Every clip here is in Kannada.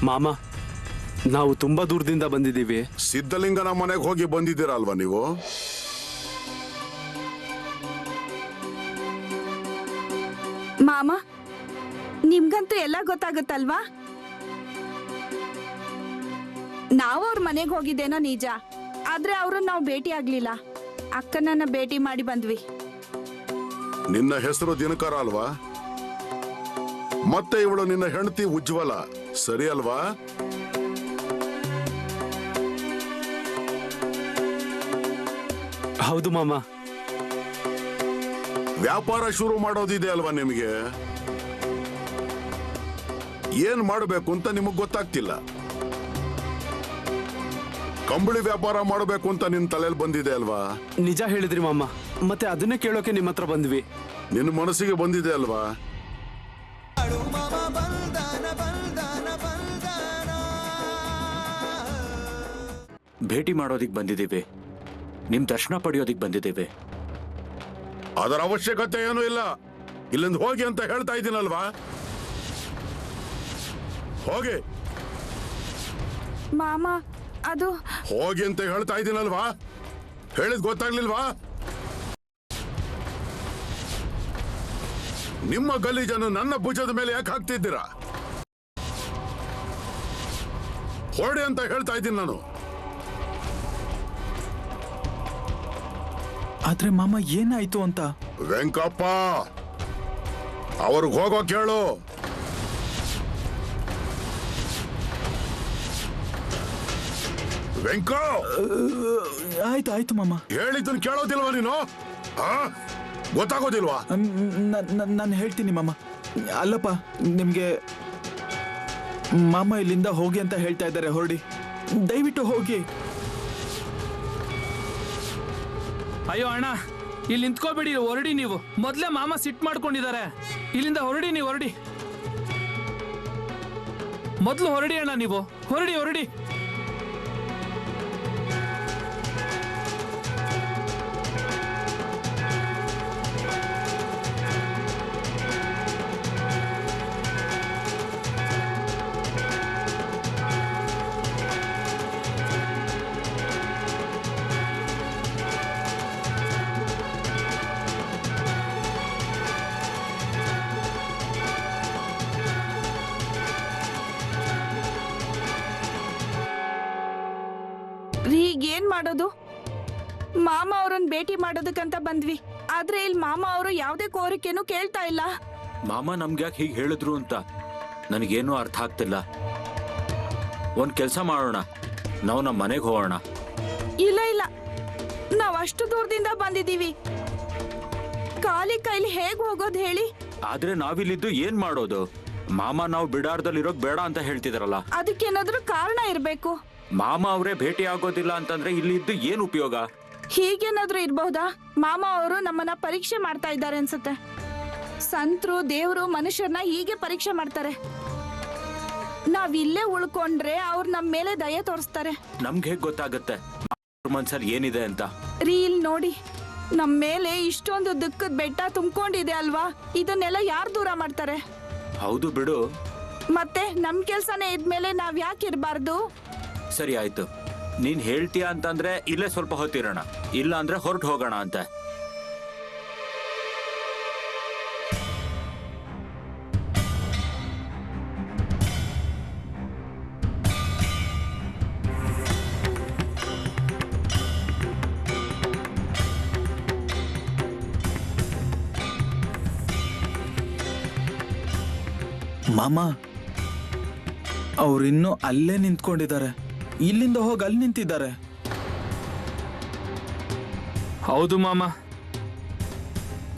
ಮಾಮ, ನಾವು ತುಂಬಾ ದೂರದಿಂದ ಬಂದಿದ್ದೀವಿ. ಸಿದ್ಧಲಿಂಗನ ಮನೆಗೆ ಹೋಗಿ ಬಂದಿದ್ದೀರಲ್ವಾ ನೀವು? ಮಾಮ, ನಿಮ್ಗಂತೂ ಎಲ್ಲ ಗೊತ್ತಾಗುತ್ತಲ್ವಾ? ನಾವು ಅವ್ರ ಮನೆಗೆ ಹೋಗಿದ್ದೇನೋ ನಿಜ, ಆದ್ರೆ ಅವ್ರನ್ನ ನಾವು ಭೇಟಿ ಆಗ್ಲಿಲ್ಲ. ಅಕ್ಕನನ್ನ ಭೇಟಿ ಮಾಡಿ ಬಂದ್ವಿ. ನಿನ್ನ ಹೆಸರು ದಿನಕರ ಅಲ್ವಾ? ಮತ್ತೆ ಇವಳು ನಿನ್ನ ಹೆಂಡತಿ ಉಜ್ವಲ, ಸರಿ ಅಲ್ವಾ? ಹೌದು ಮಾಮ. ವ್ಯಾಪಾರ ಶುರು ಮಾಡೋದಿದೆ ಅಲ್ವಾ ನಿಮಗೆ? ಏನ್ ಮಾಡಬೇಕು ಅಂತ ನಿಮಗ್ ಗೊತ್ತಾಗ್ತಿಲ್ಲ. ಕಂಬಳಿ ವ್ಯಾಪಾರ ಮಾಡಬೇಕು ಅಂತ ನಿನ್ ತಲೆಯಲ್ಲಿ ಬಂದಿದೆ ಅಲ್ವಾ? ನಿಜ ಹೇಳಿದ್ರಿ ಮಾಮ, ಮತ್ತೆ ಅದನ್ನೇ ಕೇಳೋಕೆ ನಿಮ್ಮ ಹತ್ರ ಬಂದ್ವಿ. ನಿನ್ನ ಮನಸ್ಸಿಗೆ ಬಂದಿದೆ ಅಲ್ವಾ? ಭೇಟಿ ಮಾಡೋದಿಕ್ ಬಂದಿದ್ದೀವಿ, ನಿಮ್ ದರ್ಶನ ಪಡೆಯೋದಿಕ್ ಬಂದಿದ್ದೀವಿ. ಅದರ ಅವಶ್ಯಕತೆ ಏನೂ ಇಲ್ಲ. ಇಲ್ಲಿಂದ ಹೋಗಿ ಅಂತ ಹೇಳ್ತಾ ಇದ್ದೀನಲ್ವಾ? ಹೋಗಿ. ಮಾಮ, ಅದು ಹೋಗಿ ಅಂತ ಹೇಳ್ತಾ ಇದ್ದೀನಲ್ವಾ? ಹೇಳಿದ್ ಗೊತ್ತಾಗ್ಲಿಲ್ವಾ? ನಿಮ್ಮ ಗಲೀಜನ್ನು ನನ್ನ ಭುಜದ ಮೇಲೆ ಯಾಕೆ ಹಾಕ್ತಿದ್ದೀರಾ? ಹೊರಡಿ ಅಂತ ಹೇಳ್ತಾ ಇದ್ದೀನಿ ನಾನು. ಆದ್ರೆ ಮಾಮ, ಏನಾಯ್ತು ಅಂತ? ವೆಂಕಪ್ಪ, ಅವ್ರಿಗೆ ಹೋಗೋ ಕೇಳು. ವೆಂಕ, ಆಯ್ತು ಆಯ್ತು ಮಾಮ. ಹೇಳಿದ್ದನ್ನು ಕೇಳೋದಿಲ್ವಾ ನೀನು? ಗೊತ್ತಾಗೋದಿಲ್ವಾ? ನಾನು ಹೇಳ್ತೀನಿ ಮಾಮ. ಅಲ್ಲಪ್ಪ, ನಿಮ್ಗೆ ಮಾಮ ಇಲ್ಲಿಂದ ಹೋಗಿ ಅಂತ ಹೇಳ್ತಾ ಇದ್ದಾರೆ, ಹೊರಡಿ, ದಯವಿಟ್ಟು ಹೋಗಿ. ಅಯ್ಯೋ ಅಣ್ಣ, ಇಲ್ಲಿ ನಿಂತ್ಕೋಬೇಡಿ, ಹೊರಡಿ ನೀವು. ಮೊದ್ಲೇ ಮಾಮ ಸಿಟ್ ಮಾಡ್ಕೊಂಡಿದ್ದಾರೆ. ಇಲ್ಲಿಂದ ಹೊರಡಿ, ನೀವು ಹೊರಡಿ. ಮೊದ್ಲು ಹೊರಡಿ ಅಣ್ಣ, ನೀವು ಹೊರಡಿ ಹೊರಡಿ. ಈಗೇನ್ ಮಾಡೋದು? ಮಾಮ ಅವ್ರನ್ನ ಭೇಟಿ ಮಾಡೋದಕ್ಕಂತ ಬಂದ್ವಿ, ಆದ್ರೆ ಇಲ್ಲಿ ಮಾಮ ಅವರು ಯಾವುದೇ ಕೋರಿಕೆನೂ ಕೇಳ್ತಾ ಇಲ್ಲ. ಮಾಮ ನಮ್ಗೆ ಯಾಕೆ ಹೀಗೆ ಹೇಳಿದ್ರು ಅಂತ ನನಗೇನು ಅರ್ಥ ಆಗ್ತಿಲ್ಲ. ಒಂದ್ ಕೆಲ್ಸ ಮಾಡೋಣ, ನಾವು ನಮ್ಮ ಮನೆಗೆ ಹೋಗೋಣ. ಇಲ್ಲ ಇಲ್ಲ, ನಾವ್ ಅಷ್ಟು ದೂರದಿಂದ ಬಂದಿದೀವಿ, ಖಾಲಿ ಕೈಲಿ ಹೇಗ್ ಹೋಗೋದ್ ಹೇಳಿ? ಆದ್ರೆ ನಾವಿಲ್ಲಿದ್ದು ಏನ್ ಮಾಡೋದು? ಮಾಮ ನಾವು ಬಿಡಾರದಲ್ಲಿ ಇರೋಕ್ ಬೇಡ ಅಂತ ಹೇಳ್ತಿದಾರಲ್ಲ. ಅದಕ್ಕೇನಾದ್ರೂ ಕಾರಣ ಇರ್ಬೇಕು. ಮಾಮ ಅವರೇ ಭೇಟಿ ಆಗೋದಿಲ್ಲ ಅಂತಂದ್ರೆ ಇಲ್ಲಿ ಇದ್ದು ಏನ್ ಉಪಯೋಗ? ಹೀಗೇನಾದ್ರೂ ಇರ್ಬಹುದಾ? ಮಾಮ ಅವರು ನಮ್ಮನ್ನ ಪರೀಕ್ಷೆ ಮಾಡ್ತಾ ಇದ್ದಾರೆ ಅನ್ಸುತ್ತೆ. ಸಂತರು, ದೇವರು ಮನುಷ್ಯರನ್ನ ಹೀಗೆ ಪರೀಕ್ಷೆ ಮಾಡ್ತಾರೆ. ನಾವ್ ಇಲ್ಲೇ ಉಳ್ಕೊಂಡ್ರೆ ಅವ್ರು ನಮ್ ಮೇಲೆ ದಯೆ ತೋರಿಸ್ತಾರೆ. ನಮ್ಗೆ ಹೇಗ್ ಗೊತ್ತಾಗುತ್ತೆ ಮನ್ಸಲ್ಲಿ ಏನಿದೆ ಅಂತ? ರೀಲ್ ನೋಡಿ, ನಮ್ ಮೇಲೆ ಇಷ್ಟೊಂದು ದುಃಖದ ಬೆಟ್ಟ ತುಂಬಿಕೊಂಡಿದೆ ಅಲ್ವಾ? ಇದನ್ನೆಲ್ಲ ಯಾರು ದೂರ ಮಾಡ್ತಾರೆ? ಹೌದು ಬಿಡು. ಮತ್ತೆ ನಮ್ ಕೆಲ್ಸನೇ ಇದ್ಮೇಲೆ ನಾವ್ ಯಾಕೆ ಇರ್ಬಾರ್ದು? ಸರಿ ಆಯ್ತು, ನೀನ್ ಹೇಳ್ತೀಯ ಅಂತಂದ್ರೆ ಇಲ್ಲೇ ಸ್ವಲ್ಪ ಹೊತ್ತಿರೋಣ, ಇಲ್ಲ ಅಂದ್ರೆ ಹೊರಟು ಹೋಗೋಣ ಅಂತ. ಮಾಮ, ಅವ್ರಿನ್ನೂ ಅಲ್ಲೇ ನಿಂತ್ಕೊಂಡಿದ್ದಾರೆ, ಇಲ್ಲಿಂದ ಹೋಗಿ ಅಲ್ಲಿ ನಿಂತಿದ್ದಾರೆ. ಹೌದು ಮಾಮ.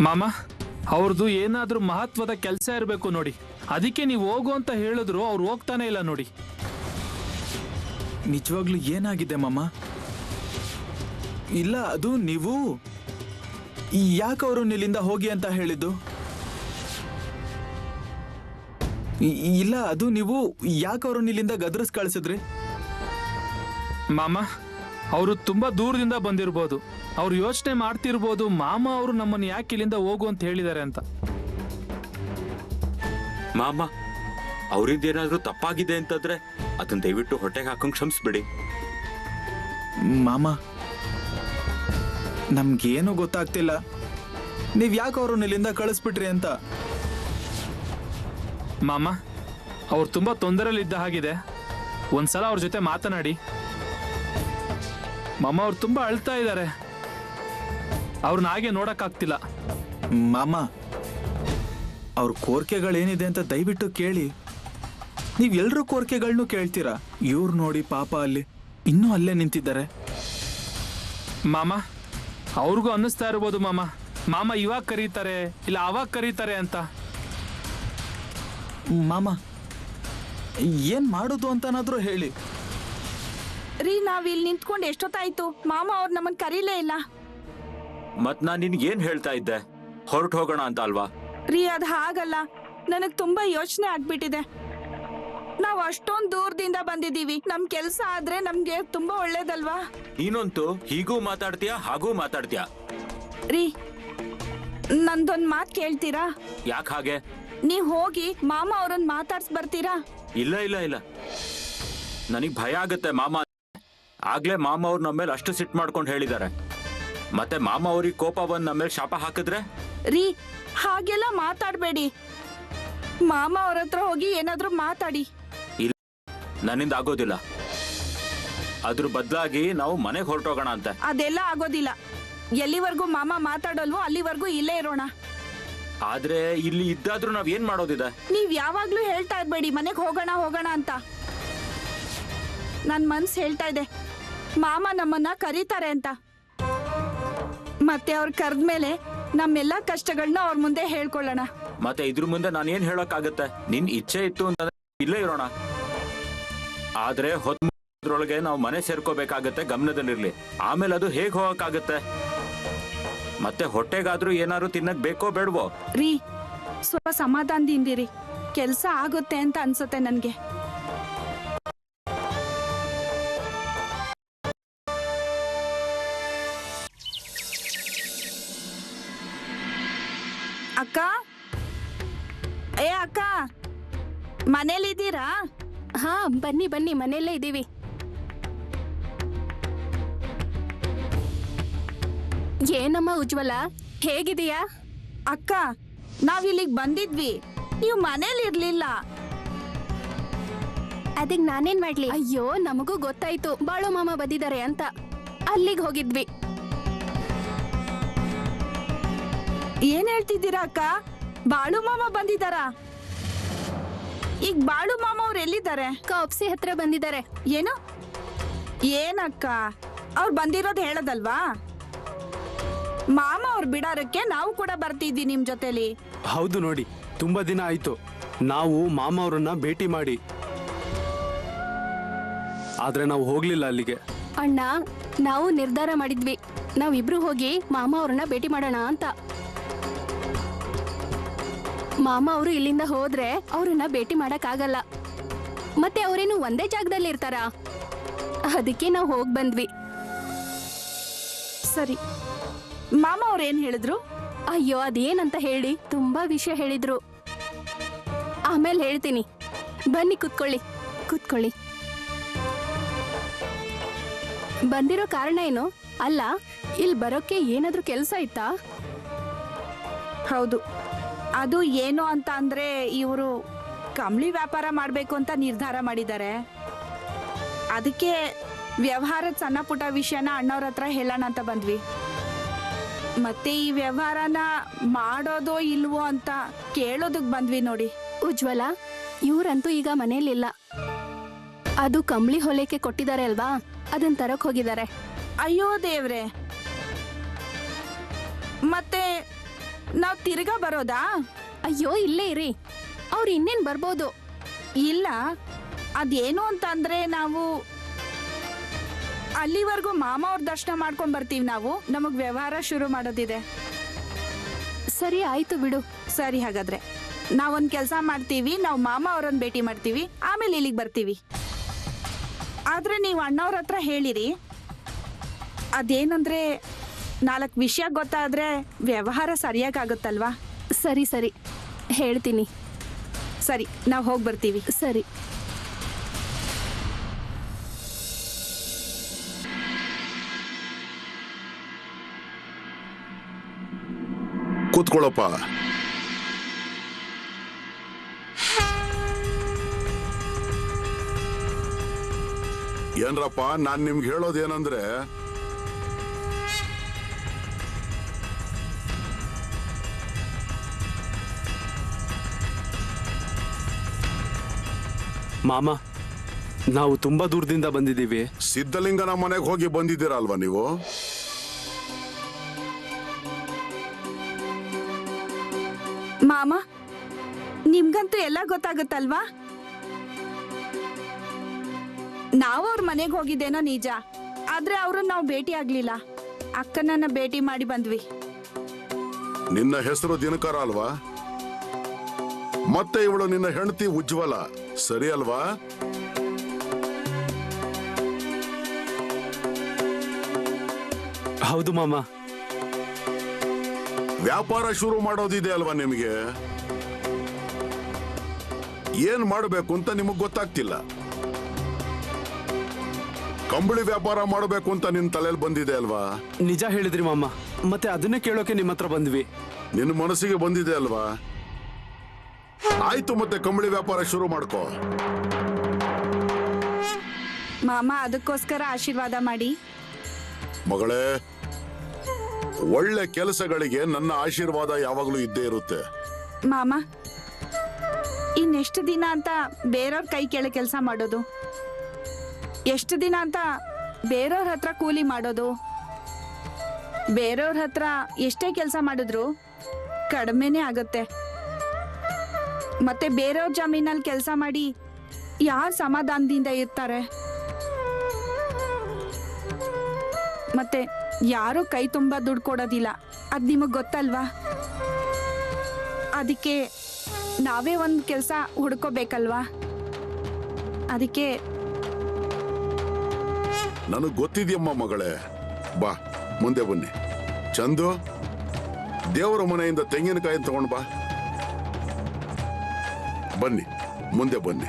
ಮಾಮ, ಅವ್ರದ್ದು ಏನಾದ್ರೂ ಮಹತ್ವದ ಕೆಲಸ ಇರಬೇಕು ನೋಡಿ, ಅದಕ್ಕೆ ನೀವು ಹೋಗು ಅಂತ ಹೇಳಿದ್ರು ಅವ್ರು ಹೋಗ್ತಾನೆ ಇಲ್ಲ ನೋಡಿ. ನಿಜವಾಗ್ಲೂ ಏನಾಗಿದೆ ಮಾಮ? ಇಲ್ಲ, ಅದು ನೀವು ಯಾಕೆ ಅವರು ಇಲ್ಲಿಂದ ಹೋಗಿ ಅಂತ ಹೇಳಿದ್ದು? ಇಲ್ಲ, ಅದು ನೀವು ಯಾಕೆ ಅವ್ರನ್ನ ಇಲ್ಲಿಂದ ಗದರಿಸ್ ಕಳಿಸಿದ್ರಿ? ಮಾಮ, ಅವರು ತುಂಬಾ ದೂರದಿಂದ ಬಂದಿರ್ಬೋದು, ಅವ್ರು ಯೋಚನೆ ಮಾಡ್ತಿರ್ಬೋದು ಮಾಮ ಅವರು ನಮ್ಮನ್ನು ಯಾಕೆ ಇಲ್ಲಿಂದ ಹೋಗು ಅಂತ ಹೇಳಿದ್ದಾರೆ ಅಂತ. ಮಾಮ, ಅವ್ರಿಂದೇನಾದ್ರೂ ತಪ್ಪಾಗಿದೆ ಅಂತಂದ್ರೆ ಅದನ್ನ ದಯವಿಟ್ಟು ಹೊಟ್ಟೆಗೆ ಹಾಕೊಂಡ್ ಕ್ಷಮಿಸ್ಬಿಡಿ. ಮಾಮ, ನಮ್ಗೇನು ಗೊತ್ತಾಗ್ತಿಲ್ಲ, ನೀವ್ ಯಾಕೆ ಅವ್ರನ್ನ ಇಲ್ಲಿಂದ ಕಳಿಸ್ಬಿಟ್ರಿ ಅಂತ. ಮಾಮ, ಅವ್ರು ತುಂಬಾ ತೊಂದರೆಯಲ್ಲಿದ್ದ ಹಾಗಿದೆ. ಒಂದ್ಸಲ ಅವ್ರ ಜೊತೆ ಮಾತನಾಡಿ. ಮಾಮ, ಅವ್ರು ತುಂಬಾ ಅಳ್ತಾ ಇದ್ದಾರೆ. ಅವ್ರನ್ನ ಹಾಗೆ ನೋಡಕ್ಕಾಗ್ತಿಲ್ಲ. ಮಾಮ, ಅವ್ರ ಕೋರಿಕೆಗಳೇನಿದೆ ಅಂತ ದಯವಿಟ್ಟು ಕೇಳಿ. ನೀವ್ ಎಲ್ರ ಕೋರಿಕೆಗಳನ್ನೂ ಕೇಳ್ತೀರಾ. ಇವ್ರು ನೋಡಿ ಪಾಪ ಅಲ್ಲಿ ಇನ್ನೂ ಅಲ್ಲೇ ನಿಂತಿದ್ದಾರೆ. ಮಾಮ, ಅವ್ರಿಗೂ ಅನ್ನಿಸ್ತಾ ಇರ್ಬೋದು ಮಾಮ, ಮಾಮ ಇವಾಗ ಕರೀತಾರೆ ಇಲ್ಲ ಅವಾಗ ಕರೀತಾರೆ ಅಂತ. ಮಾಮ, ಏನ್ ಮಾಡೋದು ಅಂತನಾದ್ರೂ ಹೇಳಿ. ರೀ, ನಾವ್ ಇಲ್ಲಿ ನಿಂತ್ಕೊಂಡು ಎಷ್ಟೊತ್ತಾಯ್ತು, ಮಾಮ ಅವ್ರು ನಮ್ಮನ್ ಕರೀಲೇ ಇಲ್ಲ. ಮತ್ ನಾನ್ ನಿನ್ಗೇನ್ ಹೇಳ್ತಾ ಇದ್ದೆ, ಹೊರಟು ಹೋಗೋಣ ಅಂತ ಅಲ್ವಾ? ರೀ, ಅದ್ ಹಾಗಲ್ಲ, ನನಗ್ ತುಂಬಾ ಯೋಚನೆ ಆಗ್ಬಿಟ್ಟಿದೆ. ನಾವ್ ಅಷ್ಟೊಂದ್ ದೂರದಿಂದ ಬಂದಿದೀವಿ, ನಮ್ ಕೆಲ್ಸ ಆದ್ರೆ ನಮ್ಗೆ ತುಂಬಾ ಒಳ್ಳೇದಲ್ವಾ? ನೀನಂತೂ ಹೀಗೂ ಮಾತಾಡ್ತೀಯಾ ಹಾಗೂ ಮಾತಾಡ್ತೀಯಾ. ರೀ, ನಂದೊಂದ್ ಮಾತ್ ಕೇಳ್ತೀರಾ? ಯಾಕೆ ಹಾಗೆ? ನೀವ್ ಹೋಗಿ ಮಾಮ ಅವ್ರನ್ನ ಮಾತಾಡ್ಸ್ ಬರ್ತೀರಾ? ಇಲ್ಲ ಇಲ್ಲ ಇಲ್ಲ, ನನಗ್ ಭಯ ಆಗುತ್ತೆ ಮಾಮ. ಆಗ್ಲೇ ಮಾಮ ಅವ್ರು ನಮ್ಮ ಮೇಲೆ ಅಷ್ಟು ಸಿಟ್ಟು ಮಾಡ್ಕೊಂಡು ಹೇಳಿದ್ದಾರೆ. ಮತ್ತೆ ಮಾಮ ಅವ್ರಿಗೆ ಕೋಪ ಬಂದ್ ನಮ್ಮ ಮೇಲೆ ಶಾಪ ಹಾಕಿದ್ರೆ? ರೀ, ಹಾಗೆಲ್ಲ ಮಾತಾಡ್ಬೇಡಿ. ಮಾಮ ಅವ್ರ ಹತ್ರ ಹೋಗಿ ಏನಾದ್ರೂ ಮಾತಾಡಿ. ಇಲ್ಲ, ನನ್ನಿಂದ ಆಗೋದಿಲ್ಲ. ಅದ್ರ ಬದಲಾಗಿ ನಾವು ಮನೆಗೆ ಹೊರಟೋಗೋಣ ಅಂತ. ಅದೆಲ್ಲ ಆಗೋದಿಲ್ಲ. ಎಲ್ಲಿವರೆಗೂ ಮಾಮ ಮಾತಾಡಲ್ವೋ ಅಲ್ಲಿವರೆಗೂ ಇಲ್ಲೇ ಇರೋಣ. ಆದ್ರೆ ಇಲ್ಲಿ ಇದ್ದಾದ್ರೂ ನಾವ್ ಏನ್ ಮಾಡೋದಿದೆ? ನೀವ್ ಯಾವಾಗ್ಲೂ ಹೇಳ್ತಾ ಇರ್ಬೇಡಿ ಮನೆಗ್ ಹೋಗೋಣ ಹೋಗೋಣ ಅಂತ. ನನ್ ಮನ್ಸ್ ಹೇಳ್ತಾ ಇದೆ ಮಾಮ ನಮ್ಮನ್ನ ಕರೀತಾರೆ ಅಂತ. ಮತ್ತೆ ಅವ್ರು ಕರೆದ್ಮೇಲೆ ನಮ್ಮೆಲ್ಲಾ ಕಷ್ಟಗಳನ್ನ ಅವ್ರ ಮುಂದೆ ಹೇಳ್ಕೊಳ್ಳೋಣ. ಮತ್ತೆ ಇದ್ರ ಮುಂದೆ ನಾನು ಏನ್ ಹೇಳಕ್ಕಾಗತ್ತೆ? ನಿನ್ ಇಚ್ಛೆ ಇತ್ತು ಅಂತಂದ್ರೆ ಇಲ್ಲೇ ಇರೋಣ. ಆದ್ರೆ ಹೊತ್ತೊಳಗೆ ನಾವು ಮನೆ ಸೇರ್ಕೋಬೇಕಾಗತ್ತೆ, ಗಮನದಲ್ಲಿರ್ಲಿ. ಆಮೇಲೆ ಅದು ಹೇಗ್ ಹೋಗಕ್ಕಾಗತ್ತೆ? ಮತ್ತೆ ಹೊಟ್ಟೆಗಾದ್ರೂ ಏನಾದ್ರು ತಿನ್ನಕ್ ಬೇಕೋ ಬೇಡವೋ? ರೀ, ಸ್ವಲ್ಪ ಸಮಾಧಾನದಿಂದಿರಿ. ಕೆಲ್ಸ ಆಗುತ್ತೆ ಅಂತ ಅನ್ಸುತ್ತೆ ನನ್ಗೆ. ಅಕ್ಕ, ಏ ಅಕ್ಕ, ಮನೇಲಿದ್ದೀರಾ? ಹಾ, ಬನ್ನಿ ಬನ್ನಿ, ಮನೆಯಲ್ಲೇ ಇದ್ದೀವಿ. ಏನಮ್ಮ ಉಜ್ವಲ, ಹೇಗಿದೀಯಾ? ಅಕ್ಕ, ನಾವಿಲ್ಲಿಗ್ ಬಂದಿದ್ವಿ, ನೀವು ಮನೇಲಿ ಇರ್ಲಿಲ್ಲ. ಅದಕ್ಕೆ ನಾನೇನ್ ಮಾಡ್ಲಿ? ಅಯ್ಯೋ, ನಮಗೂ ಗೊತ್ತಾಯ್ತು ಬಾಳು ಮಾಮ ಬಂದಿದ್ದಾರೆ ಅಂತ. ಅಲ್ಲಿಗೆ ಹೋಗಿದ್ವಿ. ಏನ್ ಹೇಳ್ತಿದ್ದೀರಾ ಅಕ್ಕ? ಬಾಳು ಮಾಮ ಬಂದಿದ್ದಾರಾ? ಈಗ ಬಾಳು ಮಾಮ ಅವ್ರು ಎಲ್ಲಿದ್ದಾರೆ? ಕಾಪ್ಸಿ ಹತ್ರ ಬಂದಿದ್ದಾರೆ. ಏನು? ಏನಕ್ಕ, ಅವ್ರು ಬಂದಿರೋದು ಹೇಳದಲ್ವಾ? ಮಾಮ ಅವ್ರ ಬಿಡಾರಕ್ಕೆ ನಾವು ಕೂಡ ಬರ್ತಿದ್ವಿ ನಿಮ್ ಜೊತೆಲಿ. ಹೌದು ನೋಡಿ, ತುಂಬಾ ದಿನ ಆಯ್ತು ನಾವು ಮಾಮ ಅವ್ರನ್ನ ಭೇಟಿ ಮಾಡಿ. ಆದ್ರೆ ನಾವು ಹೋಗ್ಲಿಲ್ಲ ಅಲ್ಲಿಗೆ. ಅಣ್ಣ, ನಾವು ನಿರ್ಧಾರ ಮಾಡಿದ್ವಿ, ನಾವಿಬ್ರು ಹೋಗಿ ಮಾಮ ಅವ್ರನ್ನ ಭೇಟಿ ಮಾಡೋಣ ಅಂತ. ಮಾಮ ಅವರು ಇಲ್ಲಿಂದ ಹೋದ್ರೆ ಅವ್ರನ್ನ ಭೇಟಿ ಮಾಡಕ್ ಆಗಲ್ಲ. ಮತ್ತೆ ಅವರೇನು ಒಂದೇ ಜಾಗದಲ್ಲಿ ಇರ್ತಾರ? ಅದಕ್ಕೆ ನಾವು ಹೋಗ್ ಬಂದ್ವಿ. ಸರಿ, ಮಾಮ ಅವ್ರು ಏನ್ ಹೇಳಿದ್ರು? ಅಯ್ಯೋ, ಅದೇನಂತ ಹೇಳಿ, ತುಂಬಾ ವಿಷಯ ಹೇಳಿದ್ರು. ಆಮೇಲೆ ಹೇಳ್ತೀನಿ, ಬನ್ನಿ ಕೂತ್ಕೊಳ್ಳಿ ಕೂತ್ಕೊಳ್ಳಿ. ಬಂದಿರೋ ಕಾರಣ ಏನು? ಅಲ್ಲ, ಇಲ್ಲಿ ಬರೋಕೆ ಏನಾದ್ರೂ ಕೆಲಸ ಇತ್ತಾ? ಹೌದು, ಅದು ಏನು ಅಂತ ಅಂದ್ರೆ ಇವರು ಕಂಬಳಿ ವ್ಯಾಪಾರ ಮಾಡ್ಬೇಕು ಅಂತ ನಿರ್ಧಾರ ಮಾಡಿದ್ದಾರೆ. ಅದಕ್ಕೆ ವ್ಯವಹಾರದ ಸಣ್ಣ ಪುಟ್ಟ ವಿಷಯನ ಅಣ್ಣವ್ರ ಹತ್ರ ಹೇಳೋಣ ಅಂತ ಬಂದ್ವಿ. ಮತ್ತೆ ಈ ವ್ಯವಹಾರನ ಮಾಡೋದೋ ಇಲ್ವೋ ಅಂತ ಕೇಳೋದಕ್ ಬಂದ್ವಿ ನೋಡಿ. ಉಜ್ವಲ, ಇವ್ರಂತೂ ಈಗ ಮನೇಲಿಲ್ಲ. ಅದು ಕಂಬಳಿ ಹೊಲಿಕೆ ಕೊಟ್ಟಿದ್ದಾರೆ ಅಲ್ವಾ, ಅದನ್ನ ತರಕ್ ಹೋಗಿದ್ದಾರೆ. ಅಯ್ಯೋ ದೇವ್ರೆ, ಮತ್ತೆ ನಾವ್ ತಿರ್ಗಾ ಬರೋದಾ? ಅಯ್ಯೋ, ಇಲ್ಲೇ ಇರಿ, ಅವ್ರು ಇನ್ನೇನ್ ಬರ್ಬೋದು. ಇಲ್ಲ, ಅದೇನು ಅಂತ ಅಂದ್ರೆ ನಾವು ಅಲ್ಲಿವರೆಗೂ ಮಾಮ ಅವ್ರ ದರ್ಶನ ಮಾಡ್ಕೊಂಡ್ ಬರ್ತೀವಿ. ನಾವು ನಮಗ್ ವ್ಯವಹಾರ ಶುರು ಮಾಡೋದಿದೆ. ಸರಿ, ಆಯ್ತು ಬಿಡು. ಸರಿ, ಹಾಗಾದ್ರೆ ನಾವೊಂದ್ ಕೆಲಸ ಮಾಡ್ತೀವಿ, ನಾವು ಮಾಮ ಅವ್ರನ್ನ ಭೇಟಿ ಮಾಡ್ತೀವಿ, ಆಮೇಲೆ ಇಲ್ಲಿಗೆ ಬರ್ತೀವಿ. ಆದ್ರೆ ನೀವು ಅಣ್ಣವ್ರ ಹತ್ರ ಹೇಳಿರಿ. ಅದೇನಂದ್ರೆ 4 ವಿಷಯ ಗೊತ್ತಾದ್ರೆ ವ್ಯವಹಾರ ಸರಿಯಾಗುತ್ತಲ್ವಾ? ಸರಿ ಸರಿ, ಹೇಳ್ತೀನಿ. ಸರಿ ನಾವು ಹೋಗಿ ಬರ್ತೀವಿ. ಸರಿ. ಕೂತ್ಕೊಳ್ಳಪ್ಪ. ಏನ್ರಪ್ಪ, ನಾನ್ ನಿಮ್ಗೆ ಹೇಳೋದೇನಂದ್ರೆ, ಮಾಮ, ನಾವು ತುಂಬಾ ದೂರದಿಂದ ಬಂದಿದ್ದೀವಿ. ಸಿದ್ಧಲಿಂಗನ ಮನೆಗೆ ಹೋಗಿ ಬಂದಿದ್ದೀರಲ್ವಾ ನೀವು? ಮಾಮ, ನಿಮ್ಗಂತೂ ಎಲ್ಲ ಗೊತ್ತಾಗುತ್ತಲ್ವಾ? ನಾವು ಅವ್ರ ಮನೆಗೆ ಹೋಗಿದ್ದೇನೋ ನಿಜ, ಆದ್ರೆ ಅವ್ರನ್ನ ನಾವು ಭೇಟಿ ಆಗ್ಲಿಲ್ಲ. ಅಕ್ಕನನ್ನ ಭೇಟಿ ಮಾಡಿ ಬಂದ್ವಿ. ನಿನ್ನ ಹೆಸರು ದಿನಕರ ಅಲ್ವಾ? ಮತ್ತೆ ಇವಳು ನಿನ್ನ ಹೆಂಡತಿ ಉಜ್ವಲ, ಸರಿ ಅಲ್ವಾ? ಹೌದು ಮಾಮ. ವ್ಯಾಪಾರ ಶುರು ಮಾಡೋದಿದೆ ಅಲ್ವಾ ನಿಮಗೆ? ಏನ್ ಮಾಡಬೇಕು ಅಂತ ನಿಮಗ್ ಗೊತ್ತಾಗ್ತಿಲ್ಲ. ಕಂಬಳಿ ವ್ಯಾಪಾರ ಮಾಡಬೇಕು ಅಂತ ನಿನ್ ತಲೆಯಲ್ಲಿ ಬಂದಿದೆ ಅಲ್ವಾ? ನಿಜ ಹೇಳಿದ್ರಿ ಮಾಮ, ಮತ್ತೆ ಅದನ್ನೇ ಕೇಳೋಕೆ ನಿಮ್ಮ ಹತ್ರ ಬಂದ್ವಿ. ನಿನ್ನ ಮನಸ್ಸಿಗೆ ಬಂದಿದೆ ಅಲ್ವಾ? ಆಯ್ತು, ಮತ್ತೆ ಕಂಬಳಿ ವ್ಯಾಪಾರ ಶುರು ಮಾಡ್ಕೋ. ಮಾಮ, ಅದಕ್ಕೋಸ್ಕರ ಆಶೀರ್ವಾದ ಮಾಡಿ. ಮಗಳೇ, ಒಳ್ಳೆ ಕೆಲಸಗಳಿಗೆ ನನ್ನ ಆಶೀರ್ವಾದ ಯಾವಾಗಲೂ ಇದ್ದೇ ಇರುತ್ತೆ. ಮಾಮ, ಇನ್ನೆಷ್ಟು ದಿನ ಅಂತ ಬೇರೆಯವ್ರ ಕೈ ಕೆಳಗೆ ಕೆಲಸ ಮಾಡೋದು? ಎಷ್ಟು ದಿನ ಅಂತ ಬೇರೆಯವ್ರ ಹತ್ರ ಕೂಲಿ ಮಾಡೋದು? ಬೇರೆಯವ್ರ ಹತ್ರ ಎಷ್ಟೇ ಕೆಲಸ ಮಾಡಿದ್ರು ಕಡಿಮೆನೇ ಆಗುತ್ತೆ. ಮತ್ತೆ ಬೇರೆಯವ್ರ ಜಮೀನಲ್ಲಿ ಕೆಲಸ ಮಾಡಿ ಯಾರು ಸಮಾಧಾನದಿಂದ ಇರ್ತಾರೆ? ಮತ್ತೆ ಯಾರು ಕೈ ತುಂಬ ದುಡ್ಡು ಕೊಡೋದಿಲ್ಲ, ಅದು ನಿಮಗೆ ಗೊತ್ತಲ್ವಾ? ಅದಕ್ಕೆ ನಾವೇ ಒಂದು ಕೆಲಸ ಹುಡ್ಕೋಬೇಕಲ್ವಾ? ಅದಕ್ಕೆ ನನಗ್ ಗೊತ್ತಿದ್ಯಮ್ಮ ಮಗಳೇ. ಬಾ, ಮುಂದೆ ಬನ್ನಿ. ಚಂದು, ದೇವರ ಮನೆಯಿಂದ ತೆಂಗಿನಕಾಯಿ ತಗೊಂಡ್ ಬಾ. ಬನ್ನಿ, ಮುಂದೆ ಬನ್ನಿ.